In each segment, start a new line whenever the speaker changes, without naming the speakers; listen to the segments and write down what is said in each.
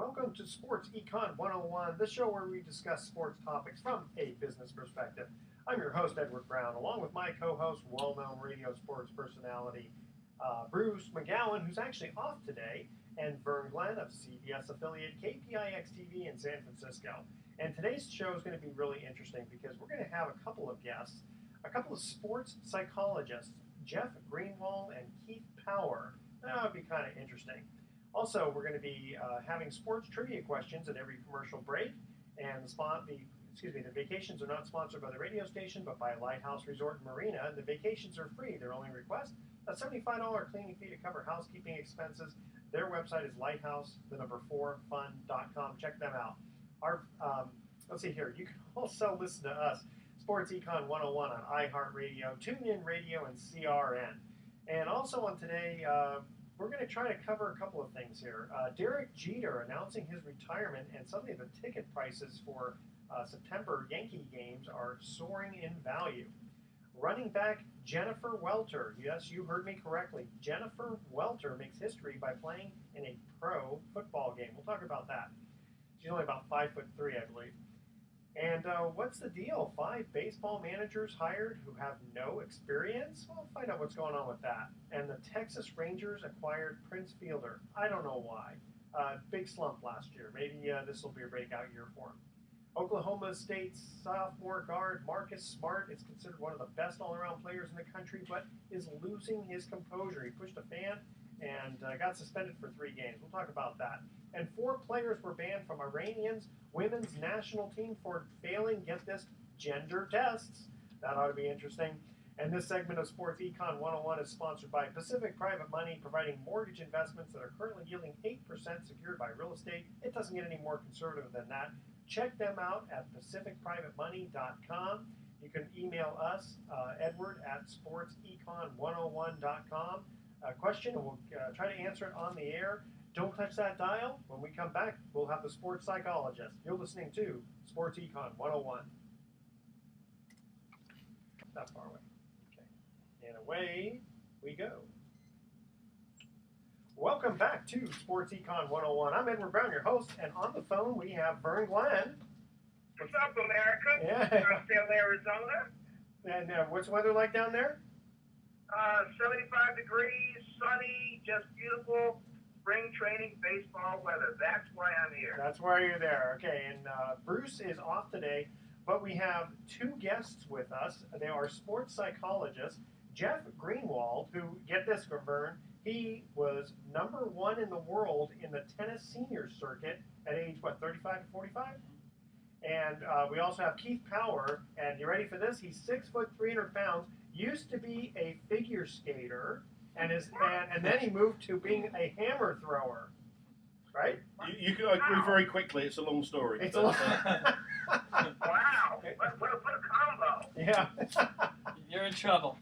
Welcome to Sports Econ 101, the show where we discuss sports topics from a business perspective. I'm your host, Edward Brown, along with my co-host, well-known radio sports personality, Bruce McGowan, who's actually off today, and Vern Glenn of CBS affiliate KPIX-TV in San Francisco. And today's show is going to be really interesting because we're going to have a couple of guests, a couple of sports psychologists, Jeff Greenwald and Keith Power. That would be kind of interesting. Also, we're going to be having sports trivia questions at every commercial break, and the vacations are not sponsored by the radio station, but by Lighthouse Resort and Marina. And the vacations are free. Their only request: a $75 cleaning fee to cover housekeeping expenses. Their website is lighthouse4fun.com. Check them out. Let's see here. You can also listen to us, Sports Econ 101, on iHeartRadio, TuneIn Radio, and CRN. And also on today, we're going to try to cover a couple of things here. Derek Jeter announcing his retirement, and suddenly the ticket prices for September Yankee games are soaring in value. Running back Jennifer Welter, yes, you heard me correctly. Jennifer Welter makes history by playing in a pro football game. We'll talk about that. She's only about 5'3", I believe. And what's the deal? 5 baseball managers hired who have no experience? Well, find out what's going on with that. And the Texas Rangers acquired Prince Fielder. I don't know why. Big slump last year. Maybe this will be a breakout year for him. Oklahoma State's sophomore guard Marcus Smart is considered one of the best all-around players in the country, but is losing his composure. He pushed a fan and got suspended for 3 games. We'll talk about that. And 4 players were banned from Iranian's women's national team for failing, get this, gender tests. That ought to be interesting. And this segment of Sports Econ 101 is sponsored by Pacific Private Money, providing mortgage investments that are currently yielding 8% secured by real estate. It doesn't get any more conservative than that. Check them out at pacificprivatemoney.com. You can email us, Edward, at sportsecon101.com. A question, and we'll try to answer it on the air. Don't touch that dial. When we come back, we'll have the sports psychologist. You're listening to Sports Econ 101. Not far away. Okay. And away we go. Welcome back to Sports Econ 101. I'm Edward Brown, your host, and on the phone we have Vern Glenn.
What's up, America?
Yeah.
I'm still in Arizona.
And what's the weather like down there?
75 degrees, sunny, just beautiful. Spring training baseball weather. That's why I'm here.
That's why you're there. Okay, and Bruce is off today, but we have 2 guests with us. They are sports psychologists. Jeff Greenwald, who, get this, Vern, he was #1 in the world in the tennis seniors circuit at age, 35 to 45? And we also have Keith Power, and you ready for this? He's 6 foot, 300 pounds, used to be a figure skater, and then he moved to being a hammer thrower, right?
You can agree very quickly. It's a long story.
It's a long.
Wow! What a combo!
Yeah.
You're in trouble.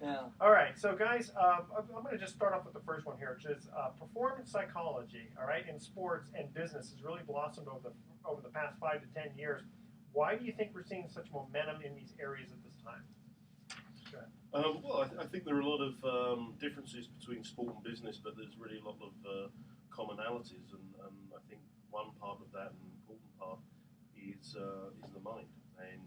Yeah.
All right, so guys, I'm going to just start off with the first one here, which is performance psychology. All right, in sports and business has really blossomed over the past 5 to 10 years. Why do you think we're seeing such momentum in these areas at this time?
Well, I think there are a lot of differences between sport and business, but there's really a lot of commonalities, and I think one part of that, an important part, is the mind. And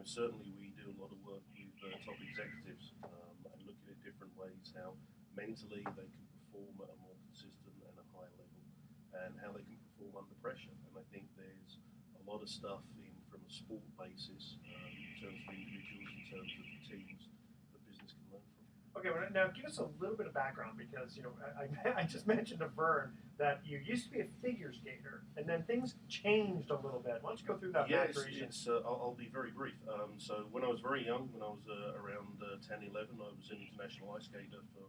certainly we do a lot of work with top executives and looking at different ways how mentally they can perform at a more consistent and a higher level, and how they can perform under pressure. And I think there's a lot of stuff from a sport basis in terms of individuals, in terms of teams, that business can learn from.
Okay, well, now give us a little bit of background, because I just mentioned to Vern that you used to be a figure skater, and then things changed a little bit. Why don't you go through that maturation?
I'll be very brief. So when I was very young, when I was around 10, 11, I was an international ice skater for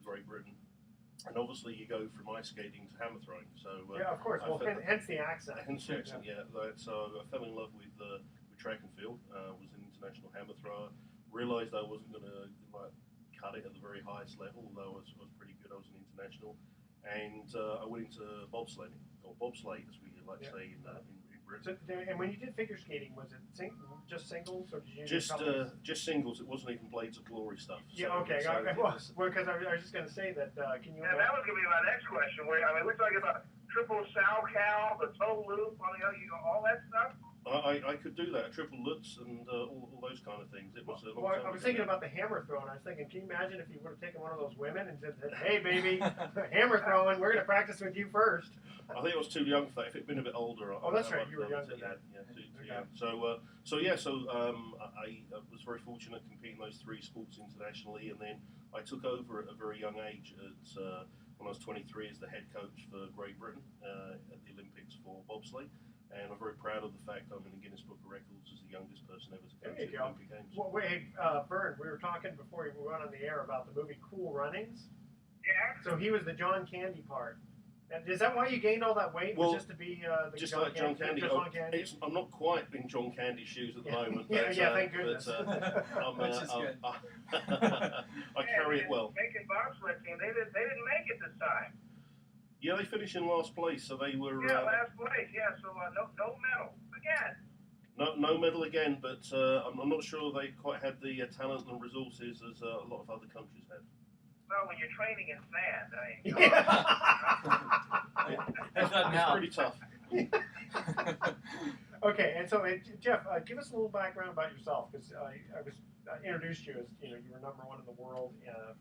Great Britain. And obviously you go from ice skating to hammer throwing. So
yeah, of course. Well, hence the accent.
Hence the accent, yeah. So I fell in love with track and field. Was an international hammer thrower. Realised I wasn't going to cut it at the very highest level, although I was pretty good. I was an international. And I went into bobsledding, or bobsleigh, as we like to say in Britain.
So, and when you did figure skating, was it just singles, or did you
just singles? It wasn't even Blades of Glory stuff.
Yeah, okay. Well, because I was just going to say that. Can you?
Yeah, that was going to be my next question. We're talking about triple sow cow, the toe loop, all that stuff?
I could do that, triple lutz and all those kind of things. It was a long
Well,
time
I was
ago.
thinking about the hammer throwing. I was thinking, can you imagine if you would have taken one of those women and said, "Hey, baby, hammer throwing. We're going to practice with you first."
I think I was too young for that. If it'd been a bit older,
That's
I
right.
might
You were
have
younger
done
then.
it. Yeah, too
Okay.
young. I was very fortunate competing in those three sports internationally, and then I took over at a very young age. When I was 23 as the head coach for Great Britain at the Olympics for bobsleigh, and I'm very proud of the fact I'm in the Guinness Book of Records as the youngest person ever to
There
coach
you
at the
go.
Olympic Games.
Well, wait, Vern, we were talking before we went on the air about the movie Cool Runnings.
Yeah.
So he was the John Candy part. And is that why you gained all that weight?
Well,
was just to be the
Just
John
like John Candy,
John Candy?
I'm not quite in John Candy's shoes at the moment.
Yeah,
But,
thank goodness.
Which is good.
I carry it well.
Making bobsled team, they didn't make it this time.
Yeah, they finished in last place, so they were.
Yeah, last place. Yeah, so no medal again.
No medal again, but I'm not sure they quite had the talent and resources as a lot of other countries had.
Well, when you're training in sand,
That's not
It's
now.
pretty tough.
Okay, and so Jeff, give us a little background about yourself, because I was introduced you as you were #1 in the world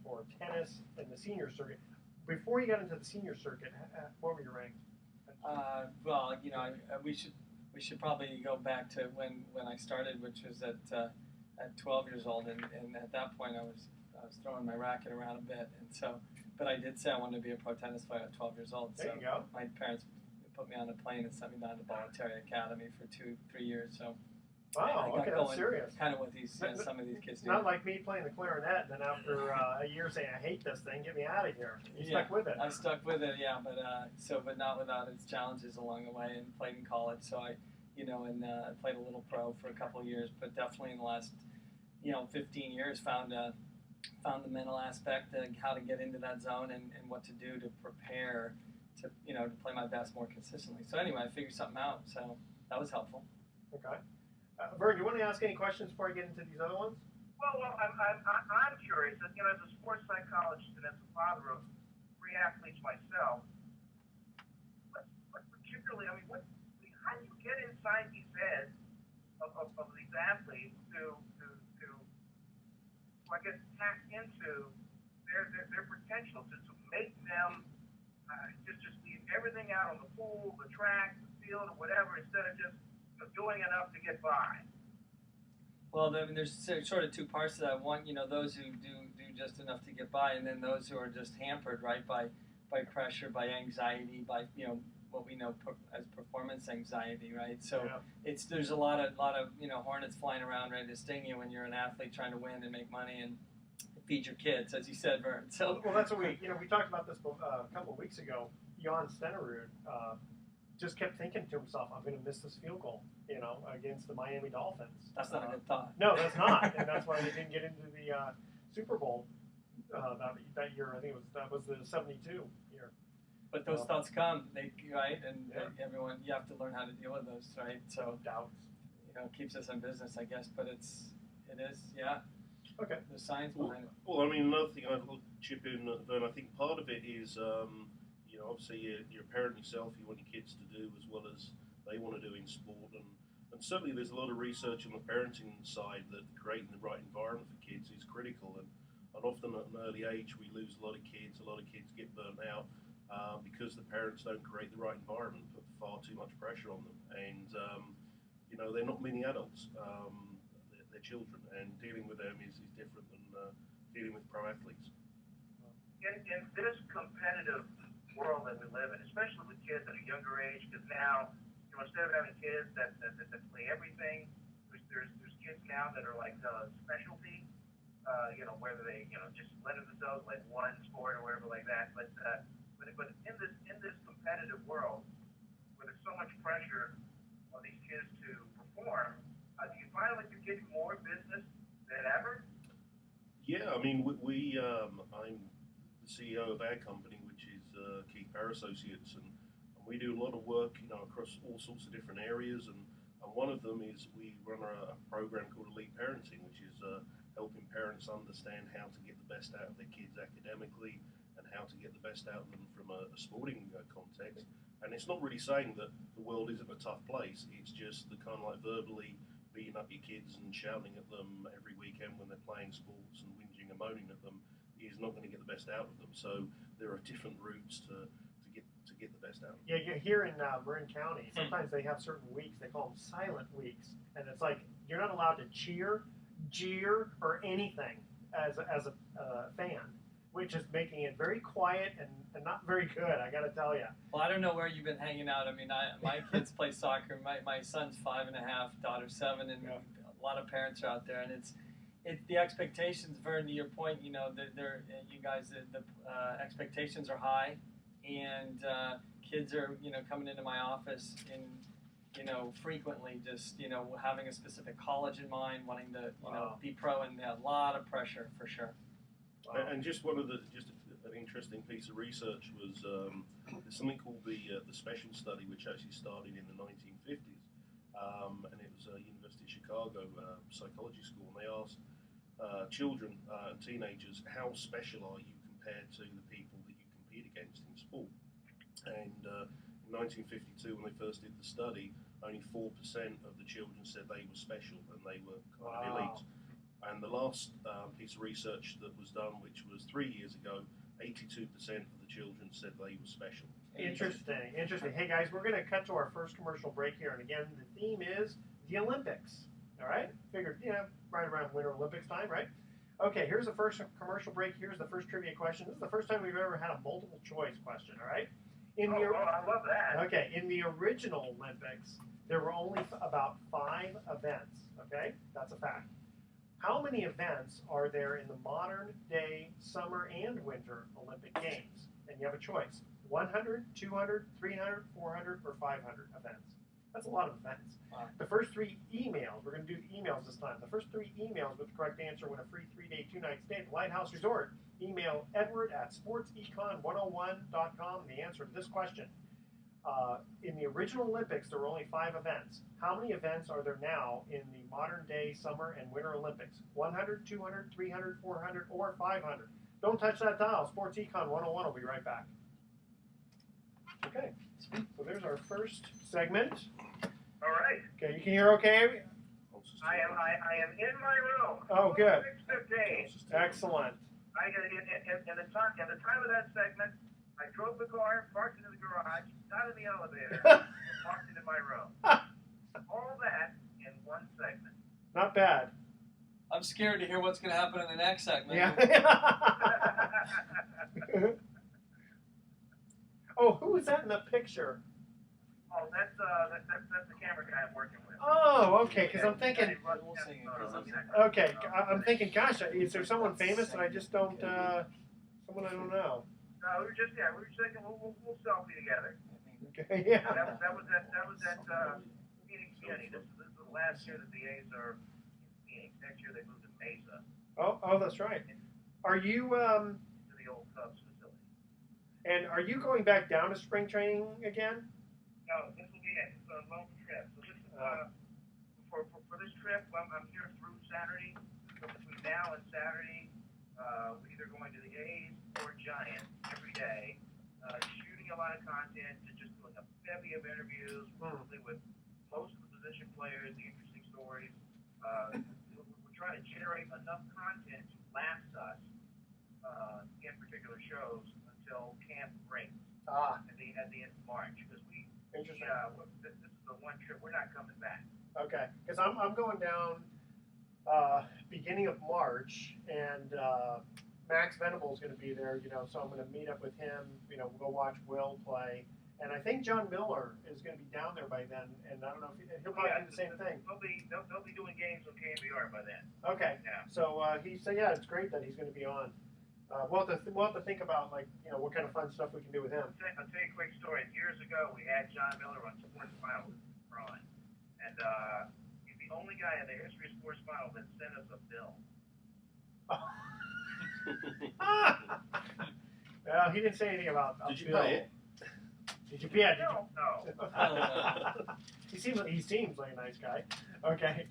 for tennis in the senior circuit. Before you got into the senior circuit, what were you ranked?
Well, we should probably go back to when I started, which was at 12 years old, and at that point I was throwing my racket around a bit, and so, but I did say I wanted to be a pro tennis player at 12 years old.
There
So
you go.
my parents put me on a plane and sent me down to Bollettieri Academy for 2-3 years. So
Wow,
I got
okay, that's
going
serious.
kind of what these some of these kids do.
Not like me playing the clarinet, and then after a year saying, I hate this thing, get me out of here. You stuck with it.
I stuck with it, yeah, but not without its challenges along the way, and played in college. So I played a little pro for a couple of years, but definitely in the last 15 years found the mental aspect of how to get into that zone and what to do to prepare to play my best more consistently. So anyway, I figured something out. So that was helpful.
Okay. Vern, do you want to ask any questions before I get into these other ones?
Well, I'm curious. As a sports psychologist and as a father of 3 athletes myself, what particularly, how do you get inside these heads of these athletes to I guess tap into their potential to make them just leave everything out on the pool, the track, the field, or whatever, instead of just doing enough to get by?
Well, there's sort of two parts to that. One, those who do just enough to get by, and then those who are just hampered, right, by pressure, by anxiety, by what we know as performance anxiety, right? So there's a lot of hornets flying around ready to sting you when you're an athlete trying to win and make money and feed your kids, as you said, Vern. So
well, that's what we talked about this a couple of weeks ago. Jan Stenerud just kept thinking to himself, I'm going to miss this field goal, against the Miami Dolphins.
That's not a good thought.
No, that's not, and that's why they didn't get into the Super Bowl that year. I think that was the '72 year.
But those thoughts come, right? And everyone, you have to learn how to deal with those, right? So
Doubts.
It keeps us in business, I guess. But it is, yeah.
Okay.
There's science behind it.
Well, another thing I'd like to chip in, Vern, I think part of it is, obviously you're a parent yourself, you want your kids to do as well as they want to do in sport, and certainly there's a lot of research on the parenting side that creating the right environment for kids is critical, and often at an early age we lose a lot of kids get burnt out because the parents don't create the right environment, put far too much pressure on them, and they're not mini adults, they're children, and dealing with them is different than dealing with pro athletes.
In this competitive world that we live in, especially with kids at a younger age, because now, instead of having kids that play everything, there's kids now that are like specialty, whether they just limit themselves like one sport or whatever like that. But in this competitive world, where there's so much pressure on these kids to perform, do you find like you're getting more business than ever?
Yeah, I'm the CEO of our company, which is Keith Power Associates, and we do a lot of work, across all sorts of different areas, and one of them is we run a program called Elite Parenting, which is helping parents understand how to get the best out of their kids academically and how to get the best out of them from a sporting context. And it's not really saying that the world isn't a tough place. It's just the kind of like verbally beating up your kids and shouting at them every weekend when they're playing sports and whinging and moaning at them is not going to get the best out of them. So there are different routes to get the best out of them.
Yeah, here in Marin County, sometimes they have certain weeks, they call them silent weeks. And it's like, you're not allowed to cheer, jeer, or anything as a fan, which is making it very quiet and not very good, I got to tell you.
Well, I don't know where you've been hanging out. I mean, my kids play soccer. My son's 5.5, daughter's 7, and a lot of parents are out there. And it's the expectations, Vern, to your point, you know, you guys, the expectations are high. And kids are, you know, coming into my office and, you know, frequently just, you know, having a specific college in mind, wanting to, you know, be pro, and a lot of pressure for sure.
Wow. And just an interesting piece of research was there's something called the special study, which actually started in the 1950s, and it was University of Chicago psychology school, and they asked children and teenagers, how special are you compared to the people that you compete against in sport? And in 1952, when they first did the study, only 4% of the children said they were special and they were kind of elite. And the last piece of research that was done, which was 3 years ago, 82% of the children said they were special.
Interesting. Hey guys, we're going to cut to our first commercial break here, and again, the theme is the Olympics. All right? Figured, you know, right around Winter Olympics time, right? Okay, here's the first commercial break. Here's the first trivia question. This is the first time we've ever had a multiple choice question, all right?
I love that.
Okay, in the original Olympics, there were only about 5 events, okay? That's a fact. How many events are there in the modern day summer and winter Olympic Games? And you have a choice, 100, 200, 300, 400, or 500 events. That's a lot of events. The first 3 emails, we're going to do the emails this time. The first 3 emails with the correct answer win a free 3-day, 2-night stay at the Lighthouse Resort. Email edward@sportsecon101.com the answer to this question. In the original Olympics, there were only 5 events. How many events are there now in the modern day summer and winter Olympics? 100, 200, 300, 400, or 500? Don't touch that dial. Sports Econ 101 will be right back. Okay, so there's our first segment.
All right.
Okay, you can hear okay?
I am in my room.
Oh, good.
6:15.
Excellent.
At the time of that segment, I drove the car, parked into the garage, got in the elevator, and parked into my room. All that in one segment.
Not bad.
I'm scared to hear what's going to happen in the next segment.
Yeah. Oh, who was that in the picture?
Oh, that's the camera guy I'm working with.
Oh, okay, because I'm thinking, okay, I'm thinking, gosh, is there someone famous and I just don't, someone I don't know?
No, we were just thinking we'll selfie together.
Okay, yeah.
That was at Phoenix County. This is the last year that the A's are in Phoenix. Next year they move to Mesa.
Oh, that's right. Are you
to the old Cubs facility.
And are you going back down to spring training again?
No, this will be it. It's a long trip. So this is for this trip. I'm here through Saturday. So between now and Saturday, we're either going to the A's or Giants every day, shooting a lot of content, just doing a bevy of interviews, probably with most of the position players, the interesting stories. We're trying to generate enough content to last us in particular shows until camp brings at the end of March, because
Interesting.
This is the one trip we're not coming back.
Okay, because I'm going down beginning of March, and Max Venable's going to be there, you know, so I'm going to meet up with him, you know, we'll go watch Will play, and I think John Miller is going to be down there by then, and I don't know if he'll probably do the same thing.
They'll be doing games on KNBR by then.
Okay,
yeah.
So he said, yeah, it's great that he's going to be on. We'll have to think about, like, you know, what kind of fun stuff we can do with him.
I'll tell you a quick story. Years ago, we had John Miller on Sports Final with Ron, and he's the only guy in the history of Sports Final that sent us a bill.
Well, he didn't say anything about
Did you
bill.
pay it?
Did you pay it?
No.
He seems like a nice guy. Okay.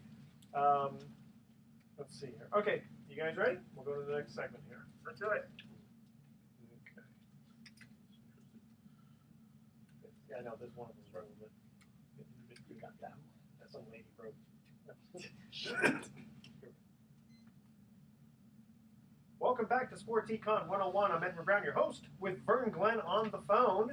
Let's see here. Okay, you guys ready? We'll go to the next segment here.
Let's do it.
Okay. Yeah, I know there's one of those rules that
You got that one.
some lady broke. Welcome back to Sports Econ 101. I'm Edward Brown, your host, with Vern Glenn on the phone.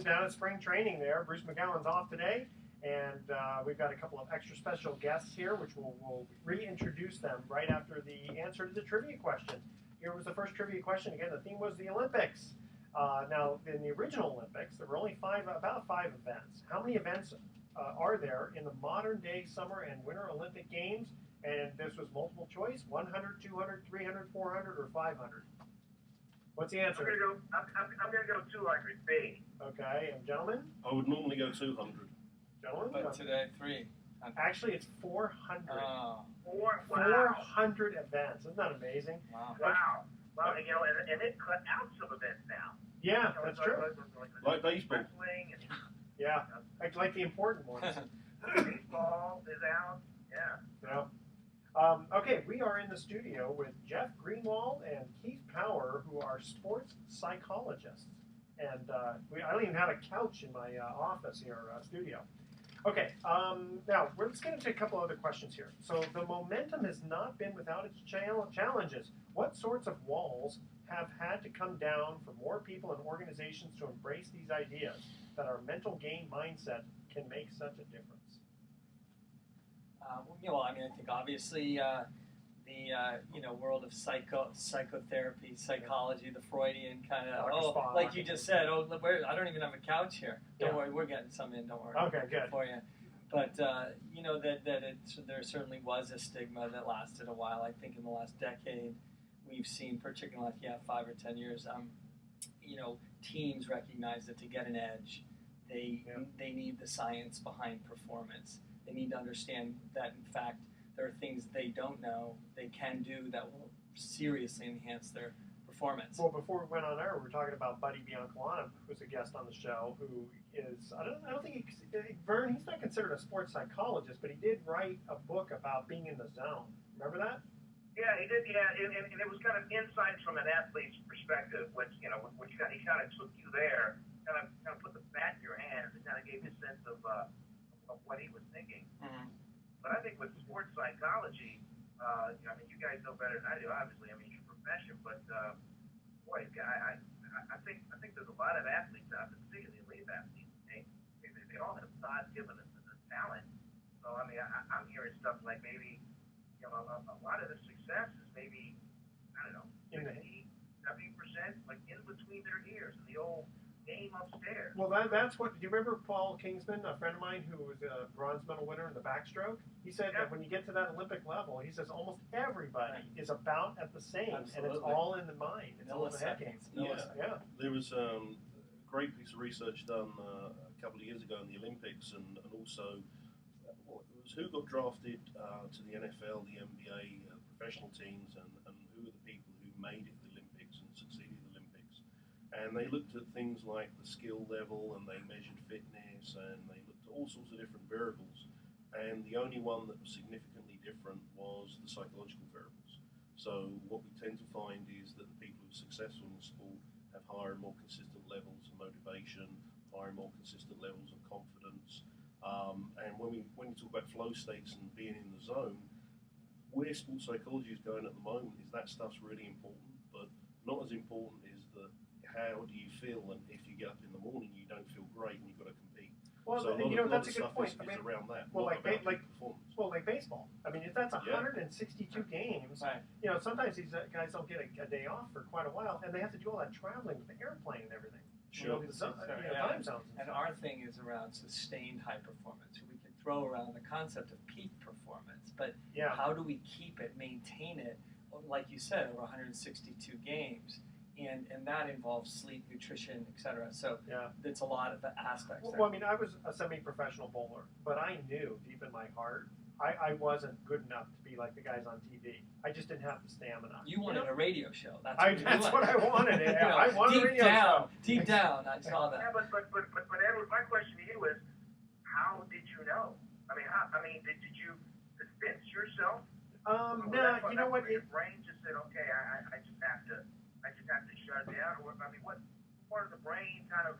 Down at spring training there. Bruce McGowan's off today, and we've got a couple of extra special guests here, which we'll reintroduce them right after the answer to the trivia question. Here was the first trivia question. Again, the theme was the Olympics. Now, in the original Olympics, there were only about five events. How many events are there in the modern-day Summer and Winter Olympic Games? And this was multiple choice: 100, 200, 300, 400, or 500. What's the answer?
I'm gonna go 200 B.
Okay, and gentlemen?
I would normally go 200.
Gentlemen?
But today, 300.
Actually, it's 400.
Oh,
400 events. Isn't that amazing?
wow.
Wow. Well, and, and they've cut out some events now.
Yeah, that's true.
Like baseball.
Wrestling and
Yeah, like the important ones.
baseball is out. Yeah.
Yeah. Okay, we are in the studio with Jeff Greenwald and Keith Power, who are sports psychologists. And I don't even have a couch in my office here, studio. Okay, now let's get into a couple other questions here. So the momentum has not been without its challenges. What sorts of walls have had to come down for more people and organizations to embrace these ideas that our mental game mindset can make such a difference?
Well, I mean, I think obviously the world of psychotherapy, psychology, the Freudian kind of, like you just said, I don't even have a couch here. Don't worry, we're getting some in. Don't worry.
Okay, good.
For you. But there certainly was a stigma that lasted a while. I think in the last decade, we've seen, particularly 5 or 10 years, teams recognize that to get an edge, they need the science behind performance. They need to understand that, in fact, there are things they don't know they can do that will seriously enhance their performance.
Well, before we went on air, we were talking about Buddy Biancalana, who's a guest on the show, who is, I don't think Vern, he's not considered a sports psychologist, but he did write a book about being in the zone. Remember that?
Yeah, he did. Yeah, and it was kind of insights from an athlete's perspective, which he kind of took you there, kind of put the bat in your hands, and kind of gave you a sense of what he was thinking.
Mm-hmm.
But I think with sports psychology, I mean, you guys know better than I do. Obviously, I mean, it's your profession, but boy, I think there's a lot of athletes out there, particularly elite athletes. They all have God given us the talent. So I mean, I'm hearing stuff like maybe a lot of the success is maybe, I don't know, 60-70%, like in between their ears in the old game upstairs.
Well, that's what. Do you remember Paul Kingsman, a friend of mine who was a bronze medal winner in the backstroke? He said that when you get to that Olympic level, he says almost everybody is about at the same, and it's all in the mind. It's all in the head game.
Yeah. There was a great piece of research done a couple of years ago in the Olympics, and also it was who got drafted to the NFL, the NBA, professional teams, and who are the people who made it to the Olympics and succeeded in the Olympics. And they looked at things like the skill level, and they measured fitness, and they looked at all sorts of different variables. And the only one that was significantly different was the psychological variables. So what we tend to find is that the people who are successful in sport have higher and more consistent levels of motivation, higher and more consistent levels of confidence. And when you talk about flow states and being in the zone, where sports psychology is going at the moment is that stuff's really important, but not as important is how do you feel, and if you get up in the morning you don't feel great and you've got to compete.
Well,
so
that's a good point.
Is around that.
Well, like
performance.
Well, like baseball. I mean, if that's 162 games,
right.
Sometimes these guys don't get a day off for quite a while, and they have to do all that traveling with the airplane and everything.
Sure.
Time zones.
And our thing is around sustained high performance. We can throw around the concept of peak performance, but how do we keep it, maintain it, like you said, over 162 games? And that involves sleep, nutrition, etc. So it's a lot of the aspects.
Well, I mean, I was a semi-professional bowler, but I knew deep in my heart I wasn't good enough to be like the guys on TV. I just didn't have the stamina.
You wanted a radio show. That's
what I wanted. I wanted a radio show.
Deep down, I saw that.
Yeah, but Edward, my question to you is, how did you know? I mean, did you convince yourself?
No, you know what?
Your brain just said, okay, I just have to shut it down. Or I mean, what part of the brain kind of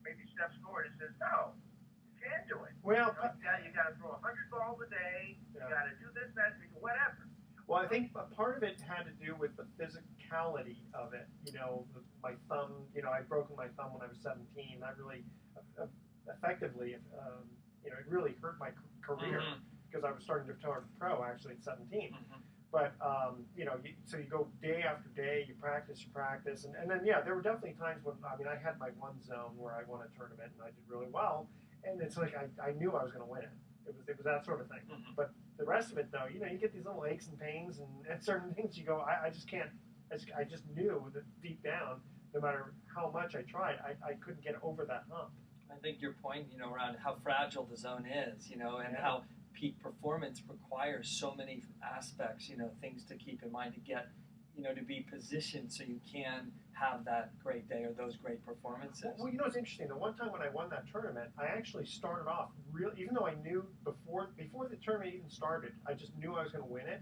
maybe steps forward and says, no, you can't do it.
Well,
You got to throw 100 balls a day. You got to do this, that, whatever.
well, I think a part of it had to do with the physicality of it. My thumb. I'd broken my thumb when I was 17. That really, effectively, it really hurt my career because I was starting to turn pro actually at 17. But so you go day after day, you practice, and then there were definitely times when I had my one zone where I won a tournament and I did really well, and it's like I knew I was going to win it. It was that sort of thing. But the rest of it though, you get these little aches and pains and certain things. You go, I just can't. I just knew that deep down, no matter how much I tried, I couldn't get over that hump.
I think your point, around how fragile the zone is, and how peak performance requires so many aspects, things to keep in mind to get, to be positioned so you can have that great day or those great performances.
Well, it's interesting. The one time when I won that tournament, I actually started off even though I knew before the tournament even started, I just knew I was going to win it.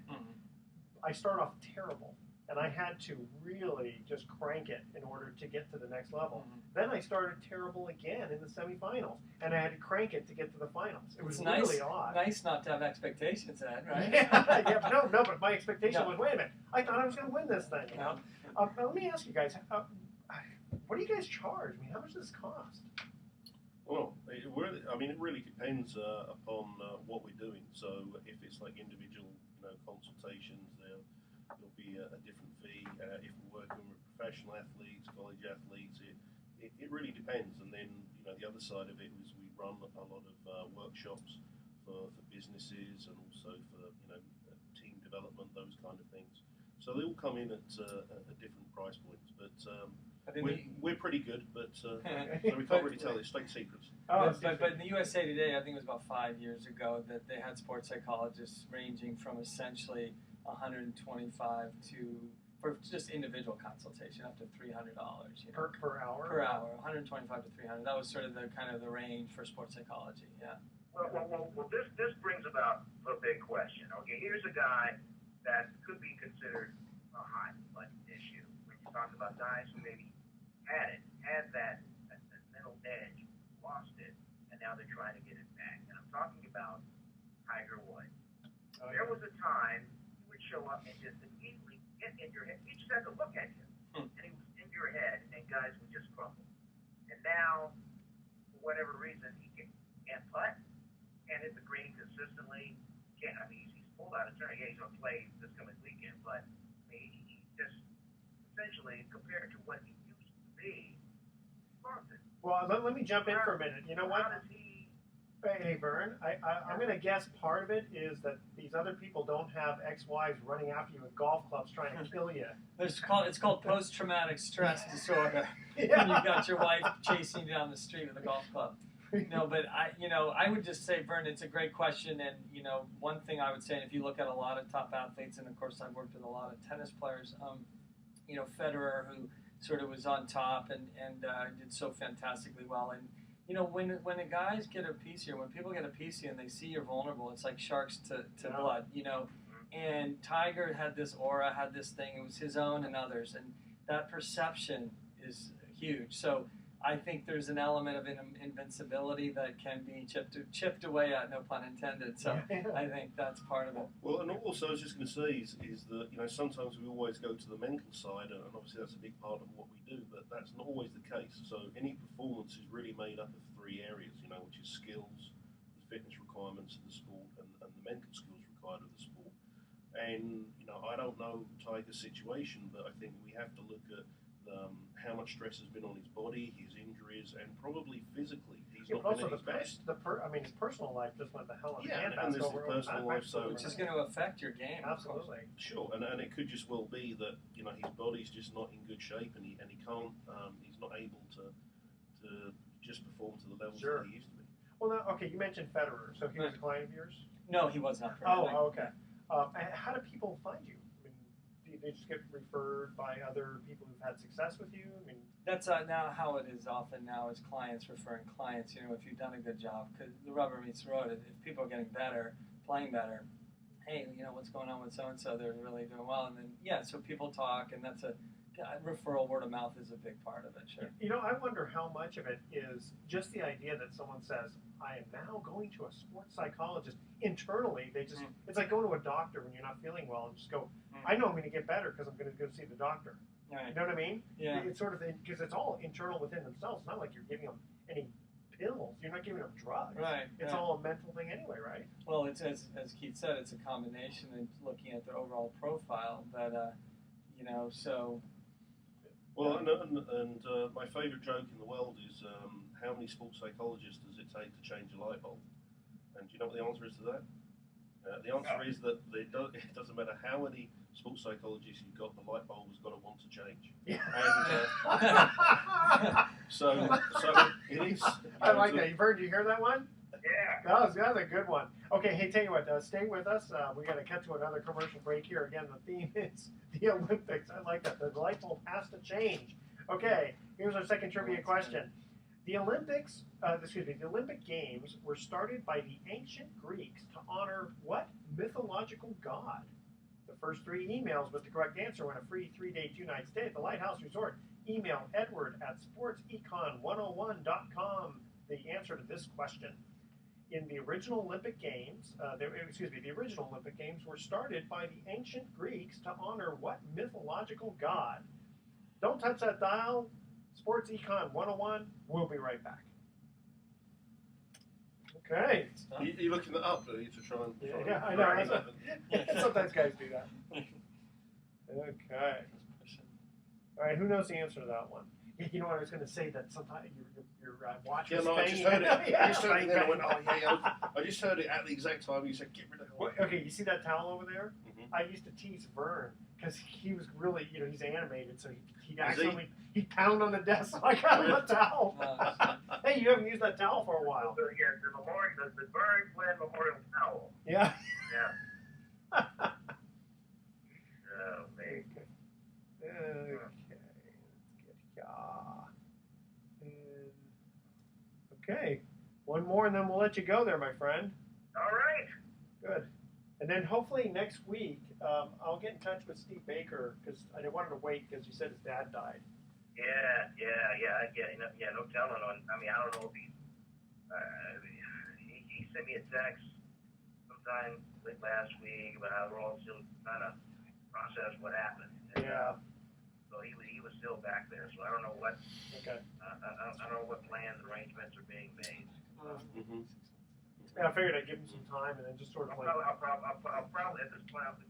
I started off terrible. And I had to really just crank it in order to get to the next level. Then I started terrible again in the semifinals, and I had to crank it to get to the finals. It was really odd.
Nice not to have expectations then, right?
But my expectation was, wait a minute, I thought I was going to win this thing. Let me ask you guys, what do you guys charge? How much does this cost?
Well, it really depends upon what we're doing. So if it's like individual, consultations, there'll be a different fee. If we're working with professional athletes, college athletes, it really depends. And then, the other side of it is we run a lot of workshops for businesses and also for, team development, those kind of things. So they all come in at different price points. But we're pretty good, but so we can't really tell. It's state secrets.
But in the USA Today, I think it was about 5 years ago, that they had sports psychologists ranging from essentially $125 for just individual consultation up to $300
per hour.
Per hour, $125 to $300. That was sort of the range for sports psychology. Yeah.
Well, this brings about a big question. Okay, here's a guy that could be considered a hot button issue. When you talk about guys who maybe had that mental edge, lost it, and now they're trying to get it back. And I'm talking about Tiger Woods. There was a time he would show up and just immediately get in your head. He just had to look at you, and he was in your head, and guys would just crumble. And now, for whatever reason, he can't putt, can't hit the green consistently. He's pulled out of turn. Yeah, he's going to play this coming weekend, but he just essentially, compared to what he used to be, lost it.
Well, let me jump in for a minute. You know what?
How does he?
Hey, Vern, I'm going to guess part of it is that these other people don't have ex-wives running after you with golf clubs trying to kill you.
It's called post-traumatic stress disorder.
Yeah.
When you got your wife chasing you down the street with a golf club. No, but I would just say, Vern, it's a great question, and one thing I would say, and if you look at a lot of top athletes, and of course I've worked with a lot of tennis players, Federer, who sort of was on top and did so fantastically well, and when the guys get a piece of you, when people get a piece of you and they see you're vulnerable, it's like sharks to blood, And Tiger had this aura, had this thing. It was his own and others, and that perception is huge. So I think there's an element of invincibility that can be chipped away at, no pun intended. So I think that's part of it.
Well, and also I was just going to say is that sometimes we always go to the mental side, and obviously that's a big part of what we do, but that's not always the case. So any performance is really made up of three areas, which is skills, the fitness requirements of the sport, and the mental skills required of the sport. And I don't know Tiger's situation, but I think we have to look at how much stress has been on his body, his injuries, and probably physically. He's not been at his best.
His personal life just went to hell in a handbasket.
And there's his personal life,
which is going to affect your game.
Absolutely.
Sure, and it could just well be that his body's just not in good shape, and he can't. He's not able to just perform to the levels that he used to be.
Well, now, okay, you mentioned Federer, so he was a client of yours?
No, he was not.
Oh, okay. How do people find you? Do they just get referred by other people who've had success with you?
That's now how it is often now is clients referring clients. If you've done a good job, because the rubber meets the road. If people are getting better, playing better, hey, what's going on with so and so? They're really doing well, and then so people talk, and that's a referral, word of mouth is a big part of it. Sure.
You know, I wonder how much of it is just the idea that someone says, I am now going to a sports psychologist. Internally, they just, it's like going to a doctor when you're not feeling well and just go, I know I'm going to get better because I'm going to go see the doctor.
Right.
You know what I mean?
Yeah.
It's sort of, because it's all internal within themselves. It's not like you're giving them any pills. You're not giving them drugs.
Right.
It's all a mental thing anyway, right?
Well, it's as Keith said, it's a combination of looking at their overall profile that, you know, so.
Well, and my favourite joke in the world is how many sports psychologists does it take to change a light bulb? And do you know what the answer is to that? The answer is that it doesn't matter how many sports psychologists you've got, the light bulb is going to want to change.
Yeah.
And, so it is.
I like that. Did you hear that one?
Yeah.
That was a good one. Okay, hey, tell you what, stay with us. We got to cut to another commercial break here. Again, the theme is the Olympics. I like that. The light bulb has to change. Okay, here's our second trivia question. The Olympic Games were started by the ancient Greeks to honor what mythological god? The first three emails with the correct answer win a free 3-day, 2-night stay at the Lighthouse Resort. Email Edward at sportsecon101.com the answer to this question. In the original Olympic Games, the original Olympic Games were started by the ancient Greeks to honor what mythological god? Don't touch that dial. Sports Econ 101. We'll be right back. Okay.
You're looking that up, do you, to try and...
Yeah, I know. Sometimes guys do that. Okay. All right, who knows the answer to that one? You know what I was going to say, that sometimes your watch was
I just heard it. I just heard it, then I went, oh, yeah. I just heard it at the exact time you said, get rid of it.
Well, okay, you see that towel over there?
Mm-hmm.
I used to tease Vern because he was really, he's animated, so he'd pound on the desk so I got him a towel. Hey, you haven't used that towel for a while.
So, yeah, the Vern Glenn Memorial Towel.
Yeah.
Yeah. Oh, man.
Okay. Okay, one more and then we'll let you go there, my friend.
All right.
Good. And then hopefully next week, I'll get in touch with Steve Baker because I didn't want to wait because you said his dad died.
Yeah. No telling on. I mean, I don't know if he sent me a text sometime late last week about how we're all still trying to process what happened. And,
Yeah.
So he was still back there. So I don't know what.
Okay.
I don't know what plans, arrangements are being made.
Mm-hmm.
Yeah, I figured I'd give him some time and then just sort of
I'll probably at this point, I'll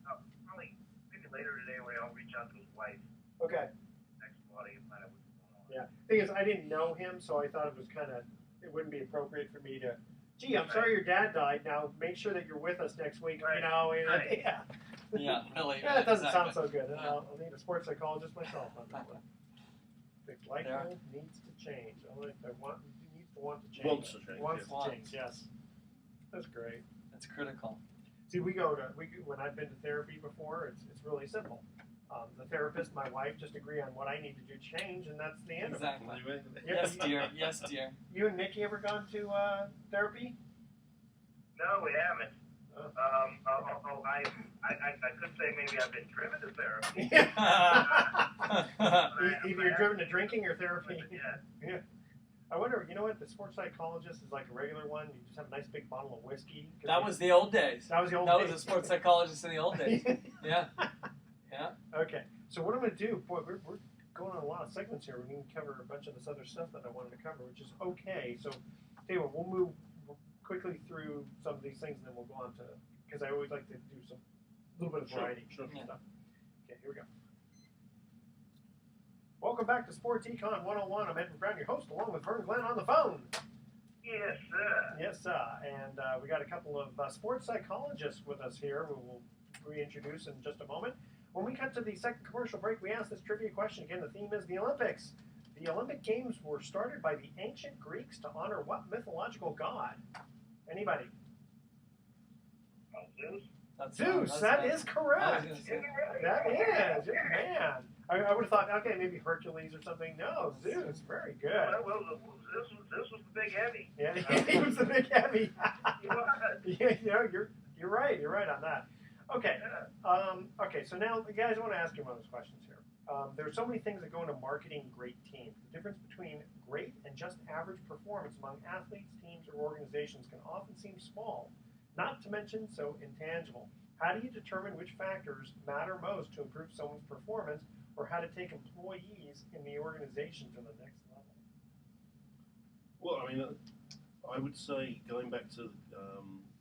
probably maybe later today when I'll reach out to his wife.
Okay.
Next body and find out what's going on.
Yeah. Thing is, I didn't know him, so I thought it wouldn't be appropriate for me to. Gee, I'm sorry your dad died. Now make sure that you're with us next week.
Right.
Right. Yeah.
Yeah, really.
Yeah, it doesn't
exactly.
sound so good.
Yeah.
I'll need a sports psychologist myself on that one. The light bulb needs to change. Needs to want to change.
Wants to change.
Wants
Yes.
to change. Yes. That's great.
That's critical.
See, when I've been to therapy before, it's really simple. The therapist, my wife, just agree on what I need to do change, and that's the end
Exactly.
of it.
Yes, dear. Yes, dear.
You and Nikki ever gone to therapy?
No, we haven't. Although I could say maybe I've been driven to therapy.
Either you're driven to drinking or therapy.
Yeah.
I wonder, you know what, the sports psychologist is like a regular one. You just have a nice big bottle of whiskey.
That was the old days.
That was the old
That
days.
was a sports psychologist in the old days. Yeah. Yeah.
Okay, so what I'm going to do, boy, we're going on a lot of segments here. We need to cover a bunch of this other stuff that I wanted to cover, which is okay. So, tell you what, we'll move quickly through some of these things, and then we'll go on to, because I always like to do some little bit of variety
Sure.
stuff. Okay, here we go. Welcome back to Sports Econ 101. I'm Edward Brown, your host, along with Vern Glenn on the phone.
Yes, sir.
Yes, sir. And we got a couple of sports psychologists with us here who we'll reintroduce in just a moment. When we cut to the second commercial break, we ask this trivia question. Again, the theme is the Olympics. The Olympic Games were started by the ancient Greeks to honor what mythological god? Anybody?
Zeus.
Zeus. That is correct.
Is it right?
That is. You're the man. I would have thought, okay, maybe Hercules or something. No, Zeus. Very good.
Well, this was the big heavy.
Yeah, he was the big heavy.
He was.
Yeah, you're right. You're right on that. Okay. Okay. So now, guys, I want to ask you one of those questions here. There are so many things that go into marketing great teams. The difference between great and just average performance among athletes, teams, or organizations can often seem small, not to mention so intangible. How do you determine which factors matter most to improve someone's performance, or how to take employees in the organization to the next level?
Well, I mean, I would say going back to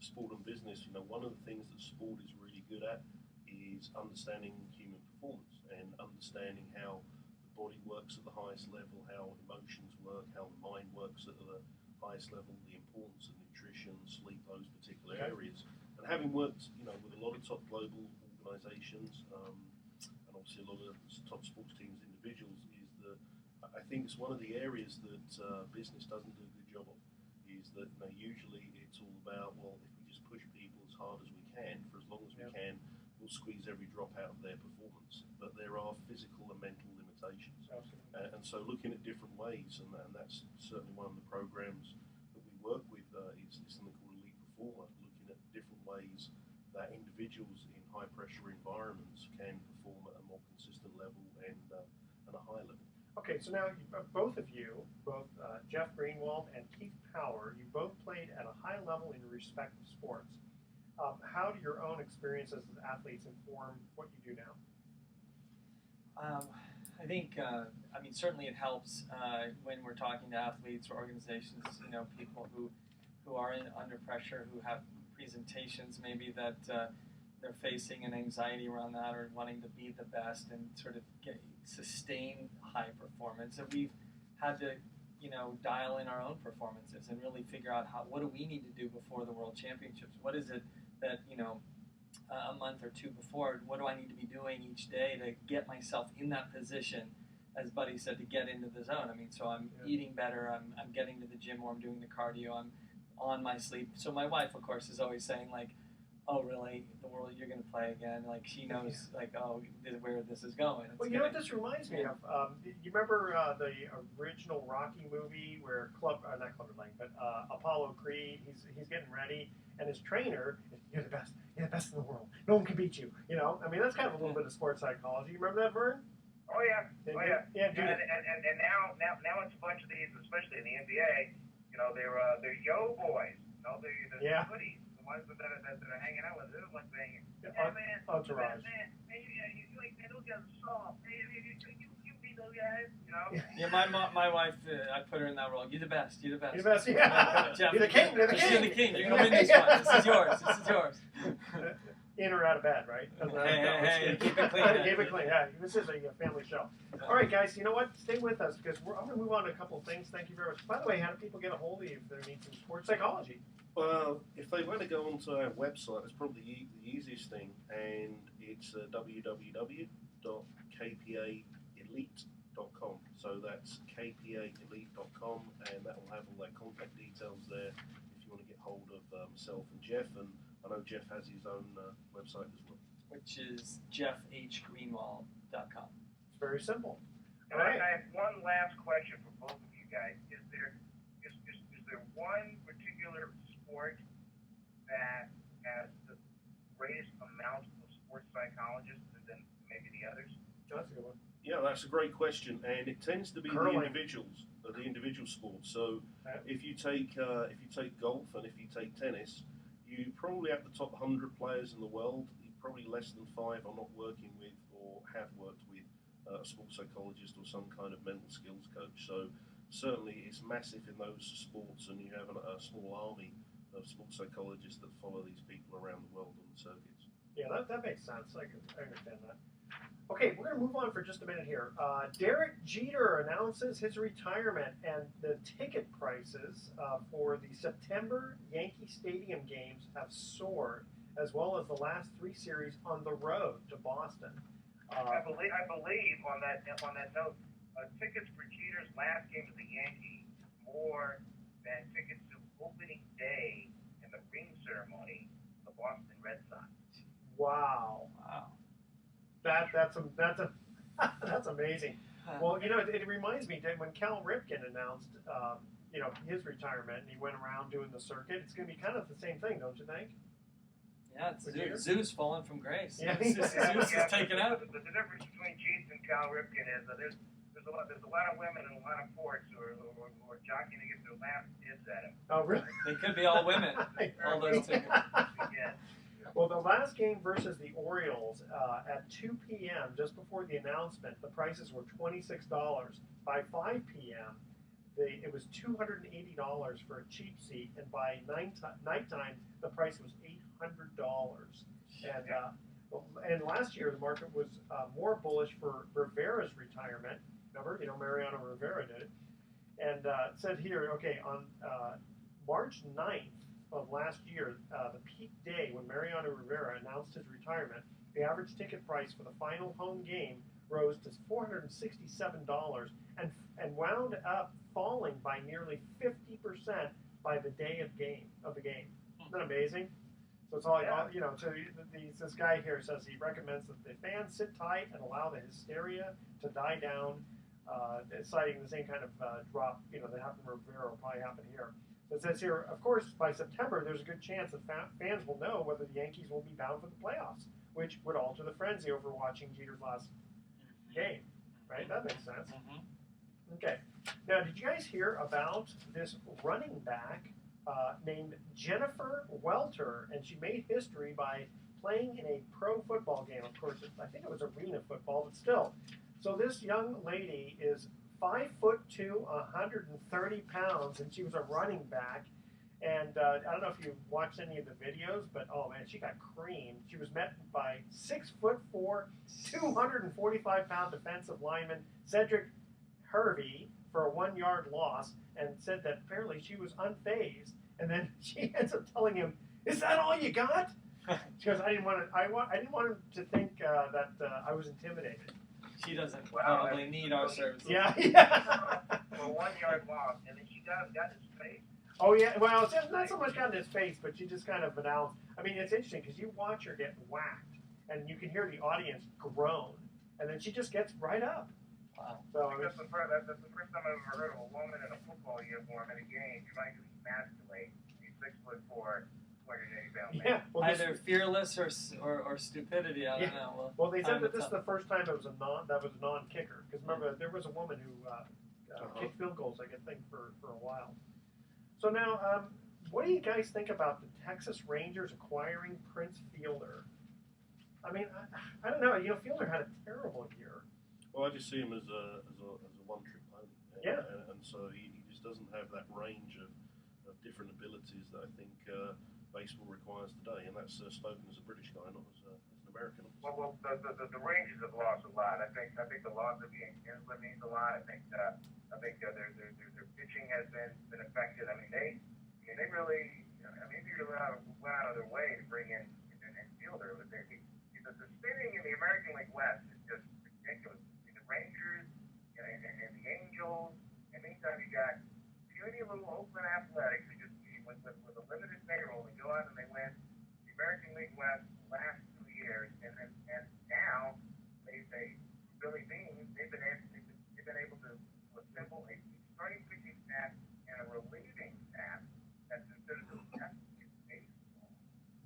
sport and business, one of the things that sport is really good at is understanding human performance and understanding how the body works at the highest level, how emotions work, how the mind works at the highest level, the importance of nutrition, sleep, those particular areas. And having worked, with a lot of top global organisations, and obviously a lot of top sports teams, individuals, is that I think it's one of the areas that business doesn't do a good job of. Is that usually it's all about, well, if we just push people as hard as we can for as long as we can, we'll squeeze every drop out of their performance. But there are physical and mental limitations, and so looking at different ways, and that's certainly one of the programs that we work with. Is something called Elite Performer, looking at different ways that individuals in high pressure environments can perform at a more consistent level and a high level.
Okay, so now both of you, Jeff Greenwald and Keith Power, you both played at a high level in your respective sports. How do your own experiences as athletes inform what you do now?
I think, certainly it helps when we're talking to athletes or organizations, people who are under pressure, who have presentations maybe that they're facing an anxiety around that or wanting to be the best and sort of sustain high performance. And we've had to, dial in our own performances and really figure out what do we need to do before the World Championships? What is it that, a month or two before, what do I need to be doing each day to get myself in that position, as Buddy said, to get into the zone? So I'm eating better, I'm getting to the gym more, I'm doing the cardio, I'm on my sleep. So my wife, of course, is always saying, oh, really? The world, you're going to play again? She knows, where this is going.
Well, you know what this reminds me of? You remember the original Rocky movie where not Clubber Lang, but Apollo Creed, he's getting ready, and his trainer, you're the best in the world. No one can beat you. That's kind of a little bit of sports psychology. You remember that, Vern?
Oh yeah,
Yeah, dude.
And now it's a bunch of these, especially in the NBA. They're yo boys. They're hoodies. The ones that are hanging out with them, saying, "Hey man,
entourage.
Man, you ain't those guys are soft. Hey, you beat those guys."
Yeah, my wife, I put her in that role. You're the best. You're the best.
You're the best. Yeah.
Jeff,
You're the king. You're the king.
You're the king. You're gonna win this one. This is yours. This is yours.
In or out of bed, right?
Hey, keep it clean.
Keep it clean. Yeah, this is a family show. All right, guys, you know what? Stay with us because I'm going to move on to a couple of things. Thank you very much. By the way, how do people get a hold of you if they need some sports psychology?
Well, if they want to go onto our website, it's probably the easiest thing, and it's www.kpaelite.com. So that's kpaelite.com, and that will have all their contact details there if you want to get hold of myself and Jeff. And I know Jeff has his own website as well,
which is jeffhgreenwald.com.
It's very simple.
All right. I have one last question for both of you guys. Is there one particular sport that has the greatest amount of sports psychologists than maybe the others?
That's a good one.
Yeah, that's a great question, and it tends to be the individual sports. So if you take golf and if you take tennis, you probably have the top 100 players in the world. Probably less than 5 are not working with or have worked with a sports psychologist or some kind of mental skills coach. So certainly it's massive in those sports, and you have a small army of sports psychologists that follow these people around the world on the circuits.
Yeah, that makes sense. I understand that. Okay, we're going to move on for just a minute here. Derek Jeter announces his retirement, and the ticket prices for the September Yankee Stadium games have soared, as well as the last 3 series on the road to Boston.
I believe on that note, tickets for Jeter's last game of the Yankees more than tickets to opening day and the ring ceremony of the Boston Red Sox.
Wow. That's amazing. Well, it reminds me that when Cal Ripken announced, his retirement, and he went around doing the circuit, it's going to be kind of the same thing, don't you think?
Yeah,
Would you?
Zeus fallen from grace.
Yeah.
Zeus is taken out.
The difference between Jeets and Cal Ripken is that there's a lot of women and a lot of ports who are jockeying to get their last hits at him.
Oh, really?
They could be all women. All those two.
Yeah.
Well, the last game versus the Orioles at 2 p.m., just before the announcement, the prices were $26. By 5 p.m., it was $280 for a cheap seat, and by nighttime, the price was $800. And last year, the market was more bullish for Rivera's retirement. Remember, Mariano Rivera did it. And it said here, okay, on March 9th of last year, the peak day when Mariano Rivera announced his retirement, the average ticket price for the final home game rose to $467 and wound up falling by nearly 50% by the day of the game. Isn't that amazing? So it's all, so this guy here says he recommends that the fans sit tight and allow the hysteria to die down, citing the same kind of drop, that happened to Rivera will probably happen here. So it says here, of course, by September, there's a good chance that fans will know whether the Yankees will be bound for the playoffs, which would alter the frenzy over watching Jeter's last game, right? That makes sense. Okay. Now, did you guys hear about this running back named Jennifer Welter? And she made history by playing in a pro football game. Of course, I think it was arena football, but still. So this young lady is 5'2", 130 pounds, and she was a running back. And I don't know if you watched any of the videos, but oh man, she got creamed. She was met by 6'4", 245-pound defensive lineman Cedric Hervey for a 1-yard loss, and said that apparently she was unfazed. And then she ends up telling him, "Is that all you got?" She goes, "I didn't want him to think that I was intimidated."
She doesn't probably need our services.
Yeah.
For a 1-yard loss, and then she got his face.
Oh yeah. Well, it's not so much got in his face, but she just kind of announced. I mean, it's interesting because you watch her get whacked, and you can hear the audience groan, and then she just gets right up.
Wow.
So
That's the first time I've ever heard of a woman in a football uniform in a game trying to emasculate a 6'4", 280-pound man.
yeah. Well,
Either fearless or stupidity. I don't know.
Well, they said that this is the first time it was a non-kicker. Because remember, there was a woman who kicked field goals, I think, for a while. So now, what do you guys think about the Texas Rangers acquiring Prince Fielder? I mean, I don't know. Fielder had a terrible year.
Well, I just see him as a one-trick pony. And so he just doesn't have that range of different abilities that I think baseball requires today. And that's spoken as a British guy, not as an American.
Well, the Rangers have lost a lot. I think the loss of Ian Kinsler means a lot. I think their pitching has been affected. I mean, they really, they really went out of their way to bring in Fielder. The spinning in the American League West is just ridiculous. The Rangers and the Angels, and meantime you got puny little Oakland Athletics who just with a limited payroll, they go out and they win the American League West the last 2 years, and now they Billy Bean, they've been able to assemble a starting pitching staff and a relieving staff that's considered the best in baseball.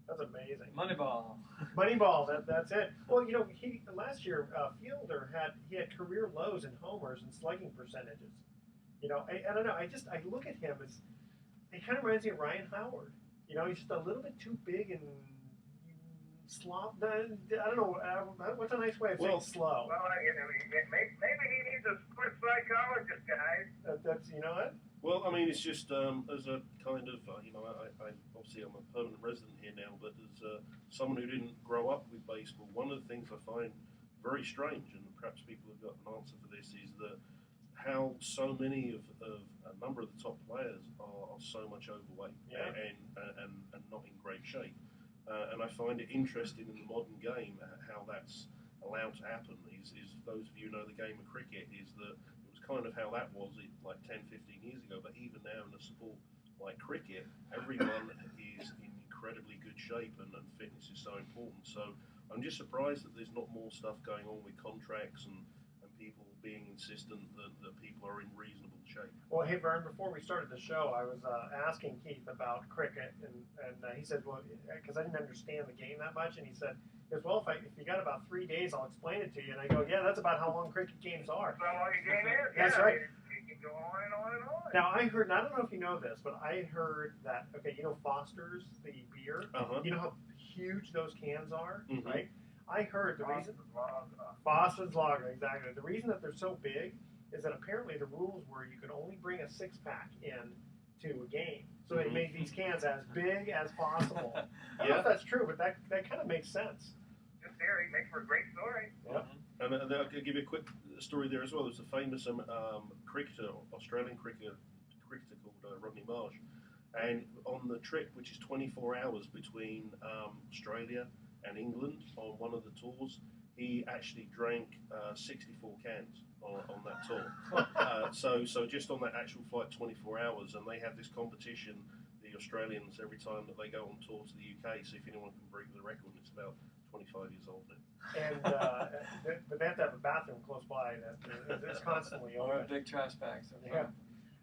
That's amazing.
Moneyball.
Moneyball. That's it. Well, last year Fielder had career lows in homers and slugging percentages. I don't know. I look at him as he kind of reminds me of Ryan Howard. He's just a little bit too big and slop. I don't know. What's a nice way of saying slow?
Well, maybe he needs a sports psychologist, guys.
That's what.
Well, I mean, it's just as a kind of, I obviously I'm a permanent resident here now, but as someone who didn't grow up with baseball, one of the things I find very strange, and perhaps people have got an answer for this, is that how so many of a number of the top players are so much overweight and not in great shape. And I find it interesting in the modern game how that's allowed to happen. Is those of you who know the game of cricket, is that it was kind of how that was like 10, 15 years ago, but even now in a sport like cricket, everyone is in incredibly good shape and fitness is so important. So I'm just surprised that there's not more stuff going on with contracts and people being insistent that people are in reasonable shape.
Well, hey, Vern, before we started the show, I was asking Keith about cricket, and he said, well, because I didn't understand the game that much, and he said, well, if you got about 3 days, I'll explain it to you. And I go, yeah, that's about how long cricket games are.
That's how long a game is.
That's
yeah,
right.
It can go on and on and on.
Now, I heard, and I don't know if you know this, but I heard that, okay, you know Foster's, the beer?
Uh-huh.
You know how huge those cans are,
Mhm.
right? I heard the reason...
Lager.
Boston's Lager, exactly. The reason that they're so big is that apparently the rules were you could only bring a six-pack in to a game. So they made these cans as big as possible. I don't know if that's true, but that kind of makes sense.
Good theory. Makes for a great story.
Yep.
And I'll give you a quick story there as well. There's a famous cricketer, Australian cricketer called Rodney Marsh. And on the trip, which is 24 hours between Australia and England on one of the tours, he actually drank 64 cans on that tour. So just on that actual flight, 24 hours, and they have this competition, the Australians, every time that they go on tour to the UK, see if anyone can break the record. It's about 25 years old now.
And but they have to have a bathroom close by that is constantly
Or
open.
big trash bags.
Yeah.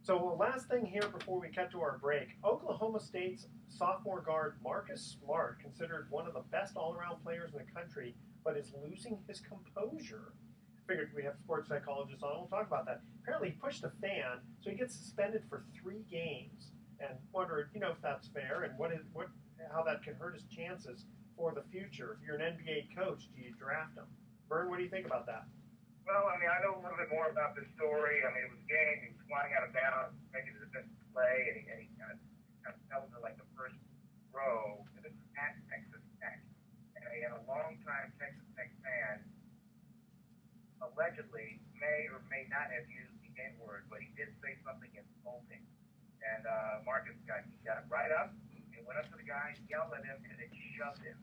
So last thing here before we cut to our break, Oklahoma State's sophomore guard Marcus Smart, considered one of the best all-around players in the country, but is losing his composure. Figured we have sports psychologists on. We'll talk about that. Apparently, he pushed a fan, so he gets suspended for 3 games. And wondered, if that's fair and how that can hurt his chances for the future. If you're an NBA coach, do you draft him? Vern, what do you think about that?
Well, I know a little bit more about this story. It was a game. He was flying out of bounds, making the defensive play, and he kind of fell into like the first row. And this is at Texas Tech. And a long-time Texas Tech fan allegedly may or may not have used the N-word, but he did say something insulting. And Marcus got right up and went up to the guy, yelled at him, and then shoved him.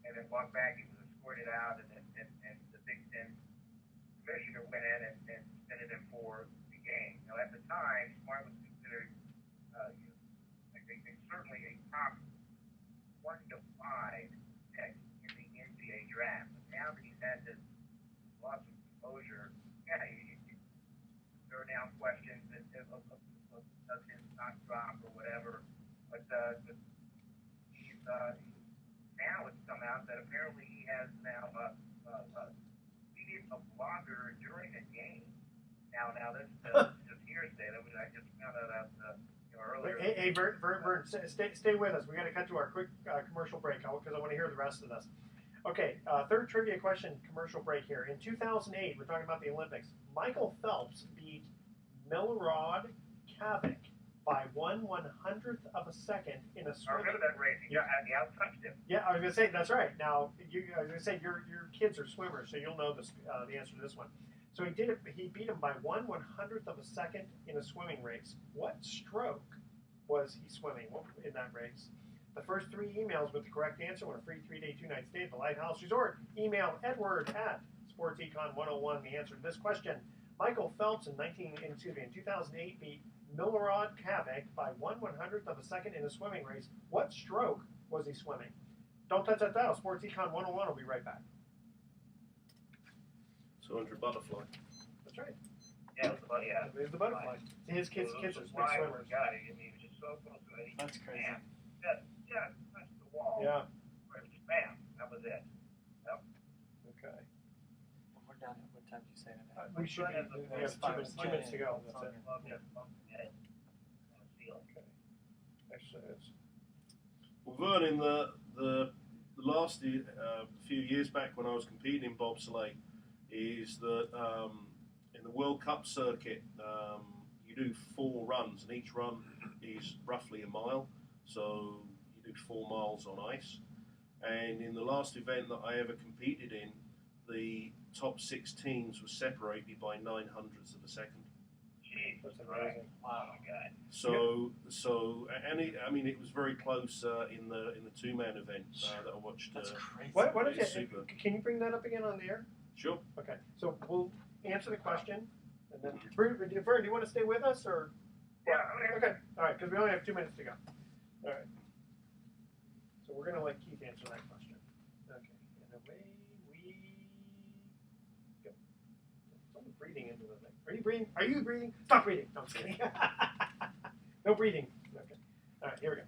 And then walked back. He was escorted out, and the Big Ten commissioner went in and suspended him for the game. Now, at the time, Smart was considered certainly a top 1 to 5 pick in the NBA draft. But now that he's had this loss of composure, there are now questions of does his stock drop or whatever. But he's now it's come out that apparently he has now tweeted a blogger during a game. Now this is hearsay. I just found that out earlier.
Hey, Vern, stay with us. We got to cut to our quick commercial break because I want to hear the rest of this. Okay, third trivia question, commercial break here. In 2008, we're talking about the Olympics. Michael Phelps beat Milorad Kavik by 1/100th of a second in a swim.
I remember that race. He out-touched him.
Yeah, I was going to say, that's right. Now, I was going to say, your kids are swimmers, so you'll know this, the answer to this one. So he beat him by 1/100th of a second in a swimming race. What stroke was he swimming in that race? The first 3 emails with the correct answer win a free 3-day, 2-night stay at the Lighthouse Resort. Email Edward at SportsEcon101 the answer to this question. Michael Phelps in 2008 beat Milorad Kavik by 1/100th of a second in a swimming race. What stroke was he swimming? Don't touch that dial. Sports Econ 101 will be right back.
200 butterfly.
That's right.
Yeah, it was
There's the butterfly. His kids are big swimmers.
God, he was just so close to it.
That's crazy.
Just touched the wall.
Yeah.
Just bam. That was it. Yep.
Okay.
When we're done, what time did you say today?
We should be. We have 2 minutes to go. That's it.
Yeah.
Okay. Actually, it's.
Well, Vern, in the last few years back when I was competing in bobsleigh, is that in the World Cup circuit, you do 4 runs, and each run is roughly a mile. So you do 4 miles on ice. And in the last event that I ever competed in, the top 6 teams were separated by 900ths of a second.
Jeez,
That's amazing.
Wow, my God.
It was very close in the 2-man event that I watched.
That's crazy.
What is
it's
it?
super.
Can you bring that up again on the air?
Sure.
Okay. So we'll answer the question. And then, Vern, do you want to stay with us or?
Yeah, I'm here.
Okay. All right, because we only have 2 minutes to go. All right. So we're going to let Keith answer that question. Okay. And away we go. Someone's breathing into the thing. Are you breathing? Are you breathing? Stop breathing. No, I'm just kidding. No breathing. Okay. All right, here we go.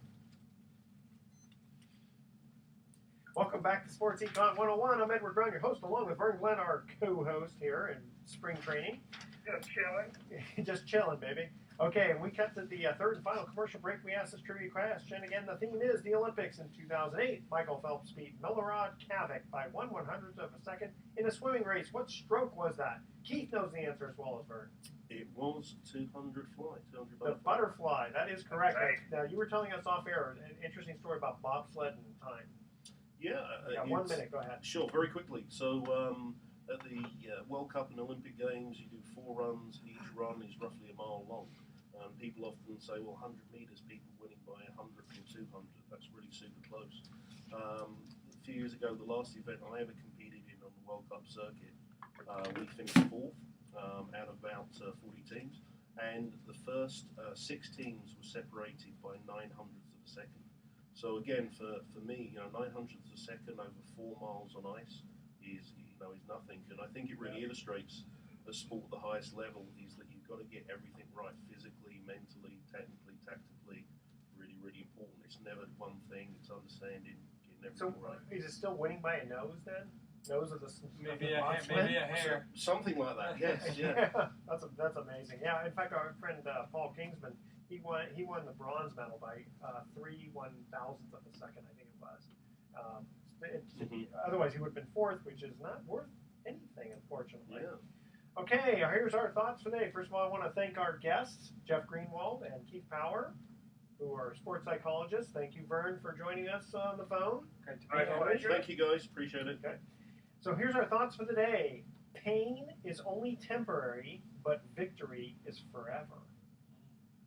Welcome back to Sports Econ 101. I'm Edward Brown, your host, along with Vern Glenn, our co-host here in spring training.
Just chilling.
Just chilling, baby. Okay, and we cut to the third and final commercial break. We asked this trivia question. Again, the theme is the Olympics in 2008. Michael Phelps beat Milorad Kavik by 1/100th of a second in a swimming race. What stroke was that? Keith knows the answer as well as Vern.
It was 200 fly, 200
The
butterfly.
butterfly. That is correct.
Right.
Now, you were telling us off air an interesting story about bobsled and time.
Yeah,
Yeah, 1 minute. Go ahead.
Sure, very quickly. So at the World Cup and Olympic Games, you do 4 runs. Each run is roughly a mile long. People often say, well, 100 meters, people winning by 100 from 200. That's really super close. A few years ago, the last event I ever competed in on the World Cup circuit, we finished 4th out of about 40 teams. And the first 6 teams were separated by 900ths of a second. So again, for me, 900ths of a second over 4 miles on ice is nothing. And I think it really illustrates a sport at the highest level is that you've got to get everything right, physically, mentally, technically, tactically. Really, really important. It's never one thing. It's understanding, getting everything
So,
right.
is it still winning by a nose then? Nose of the
Maybe
of the
a
bobsled?
maybe a hair.
Something like that. Yes. Yeah.
That's amazing. Yeah, in fact, our friend Paul Kingsman, he won the bronze medal by 3/1000th of a second, I think it was. Otherwise, he would have been 4th, which is not worth anything, unfortunately.
Yeah.
Okay, here's our thoughts today. First of all, I want to thank our guests, Jeff Greenwald and Keith Power, who are sports psychologists. Thank you, Vern, for joining us on the phone.
Great to
My
be here.
pleasure.
Thank you, guys. Appreciate it.
Okay. So here's our thoughts for the day. Pain is only temporary, but victory is forever.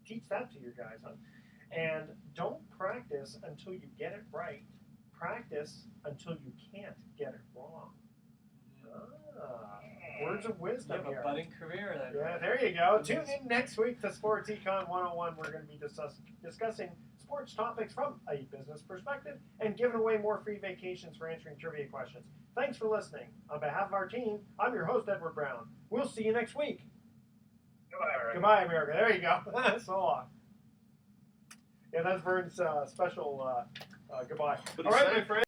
Teach that to your guys, huh? And don't practice until you get it right. Practice until you can't get it wrong. Words of
You
wisdom
have a
here.
budding career then.
Yeah, there you go. Tune in next week to Sports Econ 101. We're going to be discussing sports topics from a business perspective and giving away more free vacations for answering trivia questions. Thanks for listening. On behalf of our team, I'm your host, Edward Brown. We'll see you next week.
Goodbye, Eric.
Goodbye, America. There you go. So long. Yeah, that's Vern's special goodbye.
But
All right,
it's
my friend.